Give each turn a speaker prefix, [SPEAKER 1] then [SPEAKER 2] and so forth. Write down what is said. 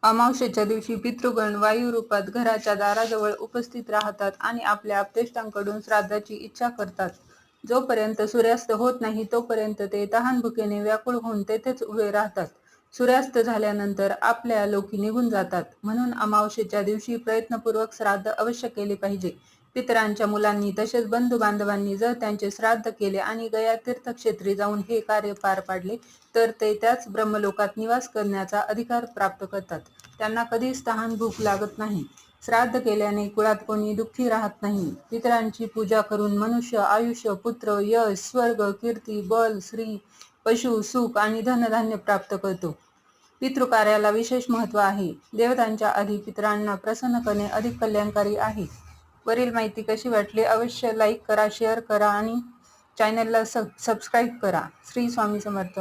[SPEAKER 1] अमावस्येच्या दिवशी पितृगण वायू रूपात घराच्या दाराजवळ उपस्थित राहतात आणि आपल्या आप्तेष्टांकडून श्राद्धाची इच्छा करतात. जोपर्यंत सूर्यास्त होत नाही तोपर्यंत ते तहानभुकेने व्याकुळ होऊन तेथेच उभे राहतात. सूर्यास्त झाल्यानंतर आपल्या लोकी निघून जातात. म्हणून अमावस्येच्या दिवशी प्रयत्नपूर्वक श्राद्ध अवश्य केले पाहिजे. पितरांच्या मुलांनी तसेच बंधू बांधवांनी जर त्यांचे श्राद्ध केले आणि गया तीर्थक्षेत्री जाऊन हे कार्य पार पाडले तर ते त्याच ब्रह्मलोकात निवास करण्याचा अधिकार प्राप्त करतात. त्यांना कधीच तहान भूक लागत नाही. श्राद्ध केल्याने कुळात कोणी दुःखी राहत नाही. पितरांची पूजा करून मनुष्य आयुष्य, पुत्र, यश, स्वर्ग, कीर्ती, बल, श्री, पशु, सुख आणि धनधान्य प्राप्त करतो. पितृकार्याला विशेष महत्त्व आहे. देवतांच्या आधी पितरांना प्रसन्न करणे अधिक कल्याणकारी आहे. वरील माहिती कशी वाटली अवश्य लाईक करा, शेअर करा आणि चॅनलला सबस्क्राईब करा. श्री स्वामी समर्थ.